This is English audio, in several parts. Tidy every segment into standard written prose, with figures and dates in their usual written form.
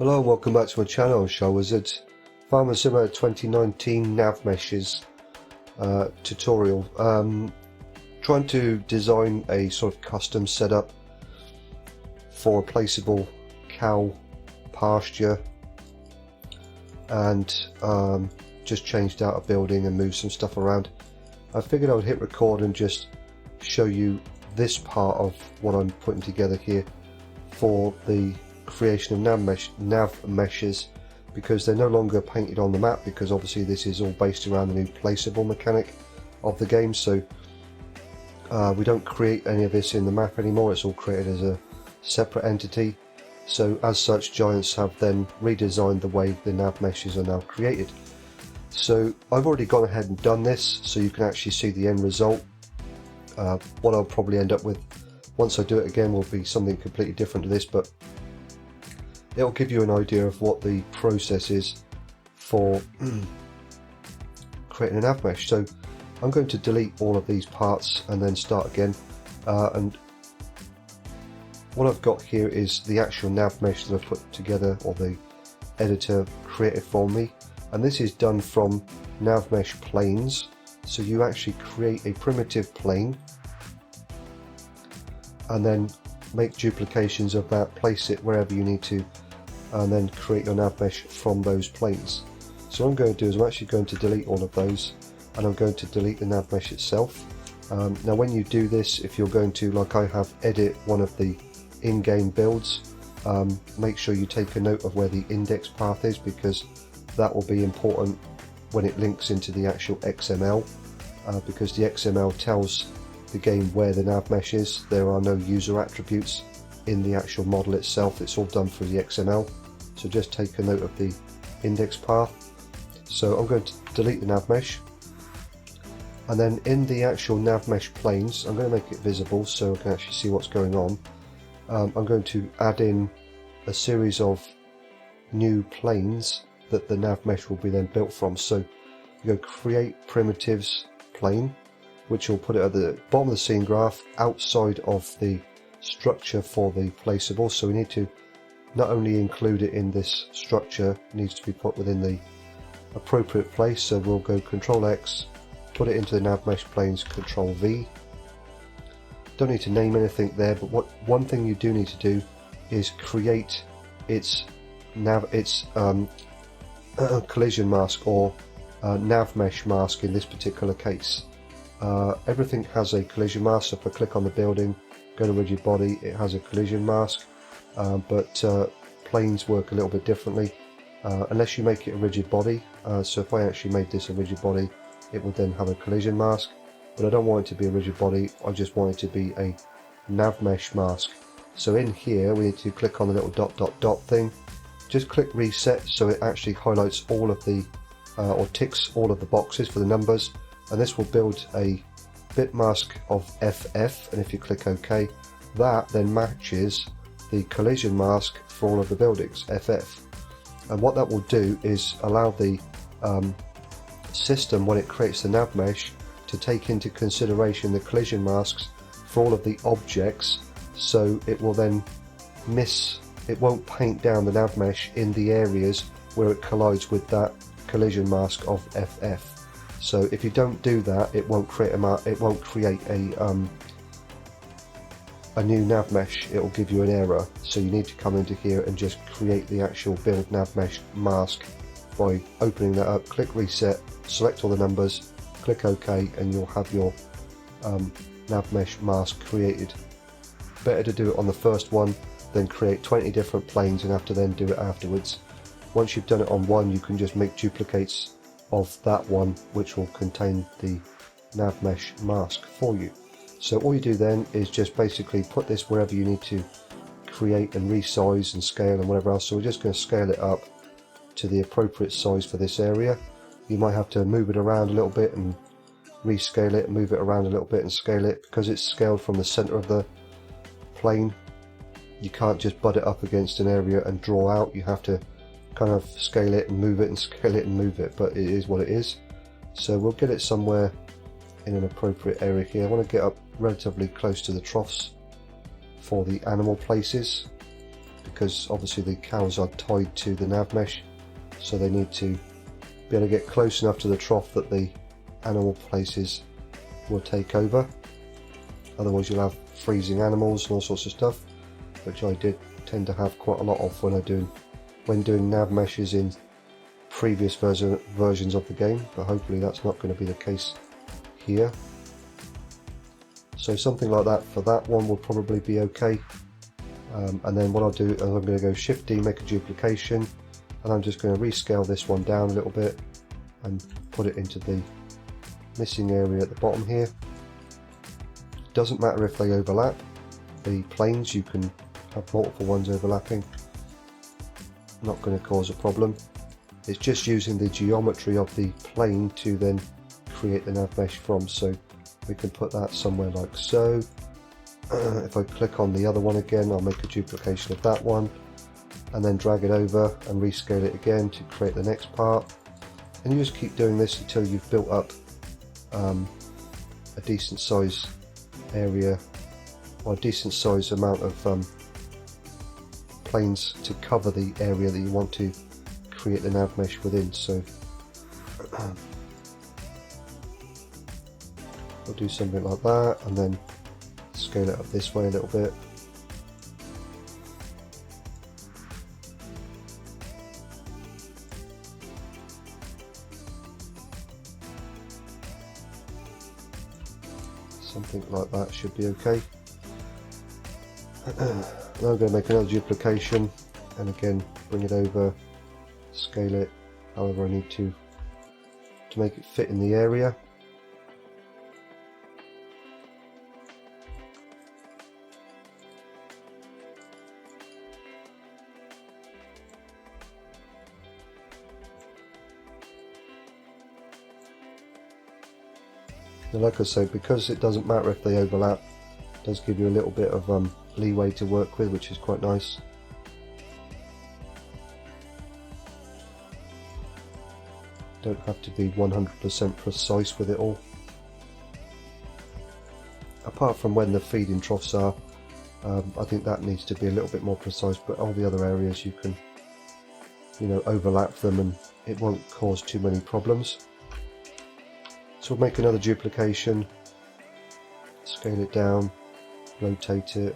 Hello and welcome back to my channel, Show Wizard. Farmer Simulator 2019 navMeshes tutorial. Trying to design a sort of custom setup for a placeable cow pasture, and just changed out a building and moved some stuff around. I figured I would hit record and just show you this part of what I'm putting together here for the creation of navMeshes, because they're no longer painted on the map, because obviously this is all based around the new placeable mechanic of the game. So we don't create any of this in the map anymore, it's all created as a separate entity. So as such, Giants have then redesigned the way the navMeshes are now created. So I've already gone ahead and done this, so you can actually see the end result. What I'll probably end up with once I do it again will be something completely different to this, but it'll give you an idea of what the process is for creating a navMesh. So I'm going to delete all of these parts and then start again, and what I've got here is the actual navMesh that I've put together, or the editor created for me, and this is done from navMesh planes. So you actually create a primitive plane and then make duplications of that, place it wherever you need to, and then create your navMesh from those planes. So what I'm going to do is I'm actually going to delete all of those, and I'm going to delete the navMesh itself. Now when you do this, if you're going to, like I have, edit one of the in-game builds, make sure you take a note of where the index path is, because that will be important when it links into the actual XML, because the XML tells the game where the navMesh is. There are no user attributes in the actual model itself, it's all done through the XML. So just take a note of the index path. So I'm going to delete the navMesh, and then in the actual navMesh planes, I'm going to make it visible so I can actually see what's going on. I'm going to add in a series of new planes that the navMesh will be then built from. So you go create primitives plane, which will put it at the bottom of the scene graph outside of the structure for the placeable. So we need to not only include it in this structure, it needs to be put within the appropriate place. So we'll go Control X, put it into the navMesh planes, Control V. Don't need to name anything there, but one thing you do need to do is create its collision mask, or navMesh mask in this particular case. Everything has a collision mask, so if I click on the building, go to rigid body, it has a collision mask, but planes work a little bit differently, unless you make it a rigid body. So if I actually made this a rigid body, it would then have a collision mask, but I don't want it to be a rigid body, I just want it to be a navMesh mask. So in here we need to click on the little dot dot dot thing, just click reset so it actually highlights all of the or ticks all of the boxes for the numbers, and this will build a bit mask of FF, and if you click OK, that then matches the collision mask for all of the buildings, FF. And what that will do is allow the system, when it creates the navMesh, to take into consideration the collision masks for all of the objects, so it will then it won't paint down the navMesh in the areas where it collides with that collision mask of FF. So if you don't do that, it won't create a new navMesh, it will give you an error. So you need to come into here and just create the actual build navMesh mask by opening that up, click reset, select all the numbers, click OK, and you'll have your navMesh mask created. Better to do it on the first one than create 20 different planes and have to then do it afterwards. Once you've done it on one, you can just make duplicates of that one, which will contain the navMesh mask for you. So all you do then is just basically put this wherever you need to create and resize and scale and whatever else. So we're just going to scale it up to the appropriate size for this area. You might have to move it around a little bit and rescale it, move it around a little bit and scale it, because it's scaled from the center of the plane. You can't just butt it up against an area and draw out, you have to kind of scale it and move it and scale it and move it, but it is what it is. So we'll get it somewhere in an appropriate area here. I want to get up relatively close to the troughs for the animal places, because obviously the cows are tied to the navMesh, so they need to be able to get close enough to the trough that the animal places will take over. Otherwise you'll have freezing animals and all sorts of stuff, which I did tend to have quite a lot of when doing navMeshes in previous versions of the game, but hopefully that's not going to be the case here. So something like that for that one will probably be okay. And then what I'll do is I'm going to go Shift D, make a duplication, and I'm just going to rescale this one down a little bit and put it into the missing area at the bottom here. Doesn't matter if they overlap the planes, you can have multiple ones overlapping, not going to cause a problem. It's just using the geometry of the plane to then create the navMesh from, so we can put that somewhere like so. If I click on the other one again, I'll make a duplication of that one and then drag it over and rescale it again to create the next part, and you just keep doing this until you've built up a decent size area or a decent size amount of planes to cover the area that you want to create the navMesh within. So we'll do something like that and then scale it up this way a little bit. Something like that should be okay. Now I'm going to make another duplication and again bring it over, scale it however I need to make it fit in the area. And like I say, because it doesn't matter if they overlap, it does give you a little bit of leeway to work with, which is quite nice. Don't have to be 100% precise with it all. Apart from when the feeding troughs are, I think that needs to be a little bit more precise, but all the other areas you can, overlap them and it won't cause too many problems. So we'll make another duplication, scale it down, rotate it,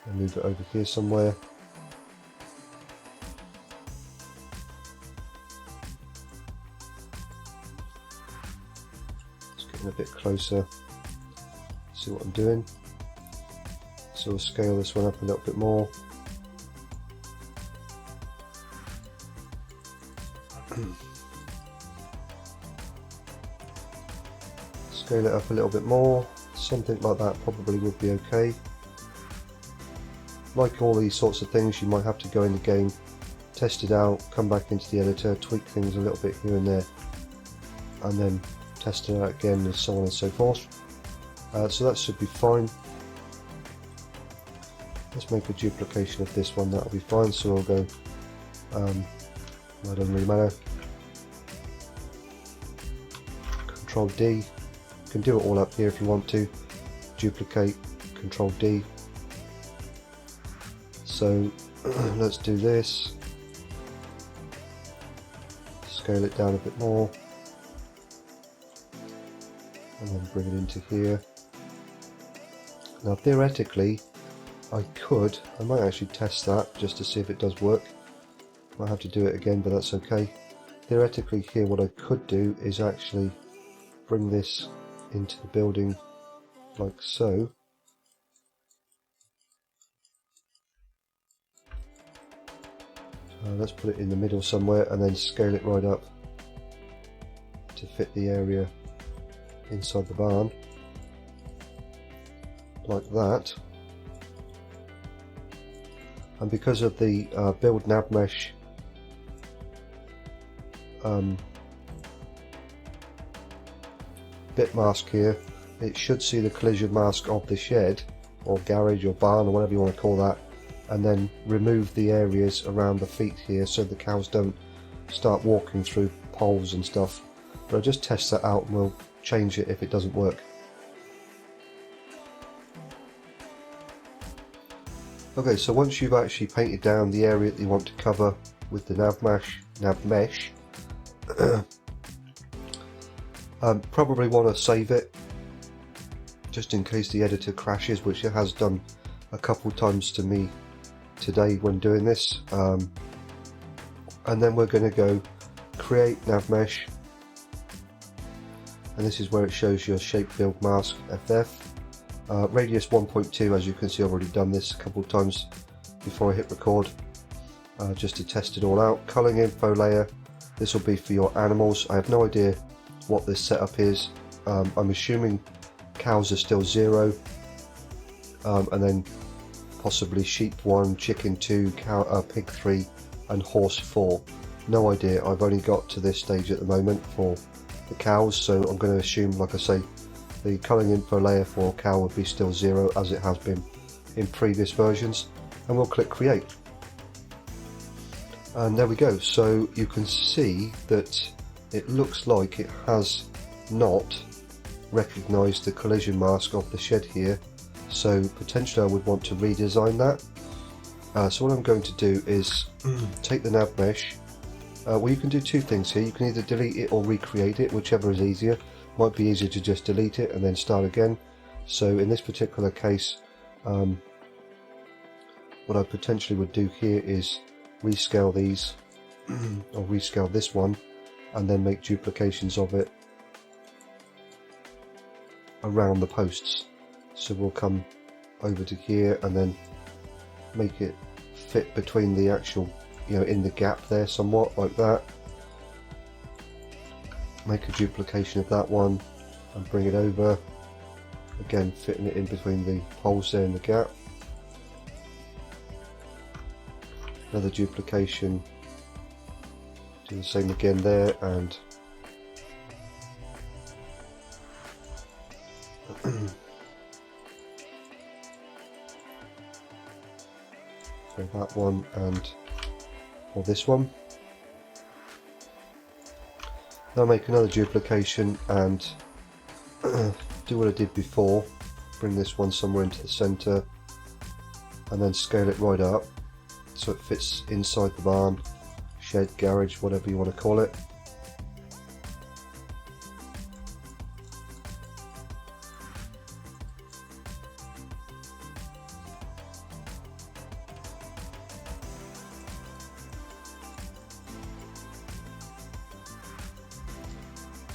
and move it over here somewhere. Just getting a bit closer, see what I'm doing. So we'll scale this one up a little bit more. Scale it up a little bit more, something like that probably would be okay. Like all these sorts of things, you might have to go in the game, test it out, come back into the editor, tweak things a little bit here and there, and then test it out again, and so on and so forth. So that should be fine. Let's make a duplication of this one, that'll be fine. So we'll go, that doesn't really matter, Control D. You can do it all up here if you want to. Duplicate, Control D. So let's do this. Scale it down a bit more. And then bring it into here. Now theoretically, I might actually test that just to see if it does work. Might have to do it again, but that's okay. Theoretically here what I could do is actually bring this into the building like so. Let's put it in the middle somewhere and then scale it right up to fit the area inside the barn like that. And because of the build navMesh bit mask here, it should see the collision mask of the shed or garage or barn or whatever you want to call that, and then remove the areas around the feet here so the cows don't start walking through poles and stuff. But I'll just test that out and we'll change it if it doesn't work. Okay, so once you've actually painted down the area that you want to cover with the navMesh, probably want to save it just in case the editor crashes, which it has done a couple times to me today when doing this. And then we're going to go create navMesh, and this is where it shows your shape build mask FF. Radius 1.2, as you can see I've already done this a couple of times before I hit record, just to test it all out. Culling info layer, this will be for your animals. I have no idea what this setup is. I'm assuming cows are still 0, and then possibly sheep 1, chicken 2, pig 3 and horse 4. No idea, I've only got to this stage at the moment for the cows, so I'm going to assume, like I say, the culling info layer for cow would be still 0 as it has been in previous versions, and we'll click create. And there we go. So you can see that it looks like it has not recognised the collision mask of the shed here, so potentially I would want to redesign that. So what I'm going to do is take the navMesh. Well, you can do two things here. You can either delete it or recreate it, whichever is easier. Might be easier to just delete it and then start again. So in this particular case, what I potentially would do here is rescale these, or rescale this one, and then make duplications of it around the posts. So we'll come over to here and then make it fit between the actual, in the gap there somewhat, like that. Make a duplication of that one and bring it over, again fitting it in between the poles there in the gap. Another duplication, do the same again there, and so that one and or this one. Now make another duplication and do what I did before, bring this one somewhere into the center and then scale it right up so it fits inside the barn, shed, garage, whatever you want to call it.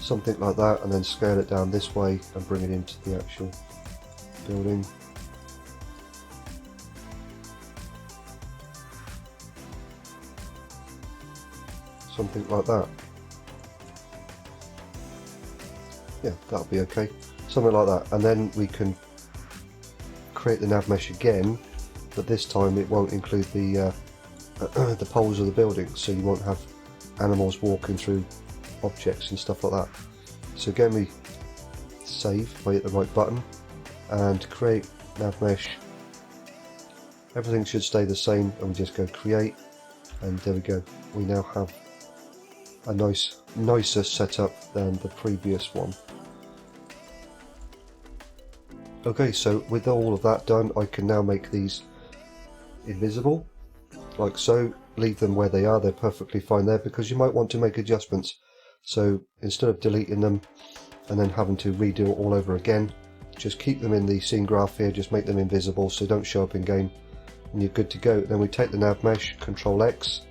Something like that, and then scale it down this way and bring it into the actual building. Something like that. Yeah, that'll be okay. Something like that, and then we can create the navMesh again, but this time it won't include the the poles of the building, so you won't have animals walking through objects and stuff like that. So again, we save by hit the right button and create navMesh. Everything should stay the same, and we just go create, and there we go. We now have a nicer setup than the previous one. Okay, so with all of that done, I can now make these invisible, like so. Leave them where they are, they're perfectly fine there, because you might want to make adjustments. So instead of deleting them and then having to redo it all over again, just keep them in the scene graph here, just make them invisible so they don't show up in game, and you're good to go. Then we take the navMesh, Control X,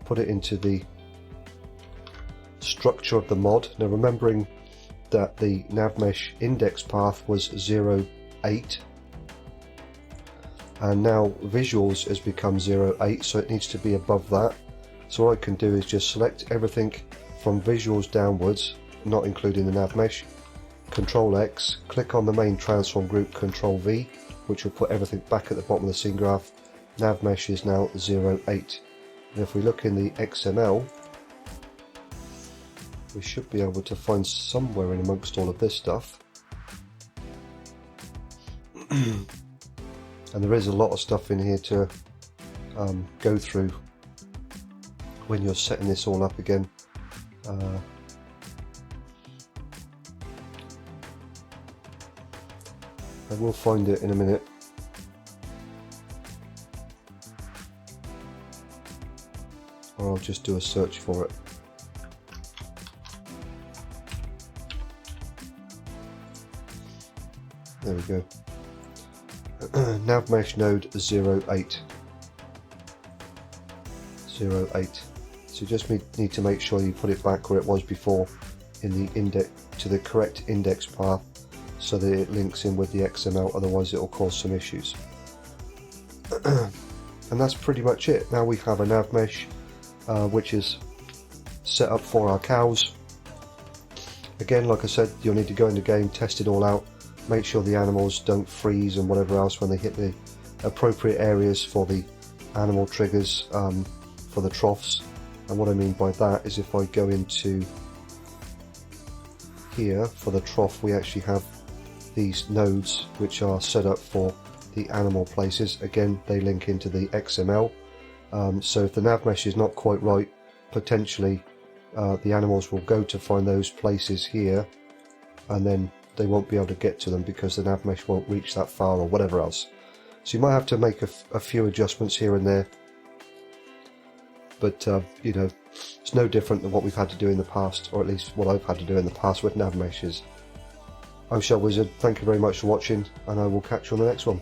put it into the structure of the mod. Now remembering that the navMesh index path was 0.8, and now visuals has become 0.8, so it needs to be above that. So what I can do is just select everything from visuals downwards, not including the navMesh, Control X, click on the main transform group, Control V, which will put everything back at the bottom of the scene graph. navMesh is now 0.8. And if we look in the XML, we should be able to find somewhere in amongst all of this stuff. And there is a lot of stuff in here to go through when you're setting this all up again. I will find it in a minute. or I'll just do a search for it. There we go. navMesh node 08. 08. So you just need to make sure you put it back where it was before in the index, to the correct index path, so that it links in with the XML, otherwise it will cause some issues. And that's pretty much it. Now we have a navMesh which is set up for our cows. Again, like I said, you'll need to go in the game, test it all out, make sure the animals don't freeze and whatever else when they hit the appropriate areas for the animal triggers for the troughs. And what I mean by that is, if I go into here for the trough, we actually have these nodes which are set up for the animal places. Again, they link into the XML, so if the navMesh is not quite right, potentially the animals will go to find those places here, and then they won't be able to get to them because the navMesh won't reach that far or whatever else. So you might have to make a few adjustments here and there, but you know, it's no different than what we've had to do in the past, or at least what I've had to do in the past with navMeshes. I'm Shell Wizard, thank you very much for watching, and I will catch you on the next one.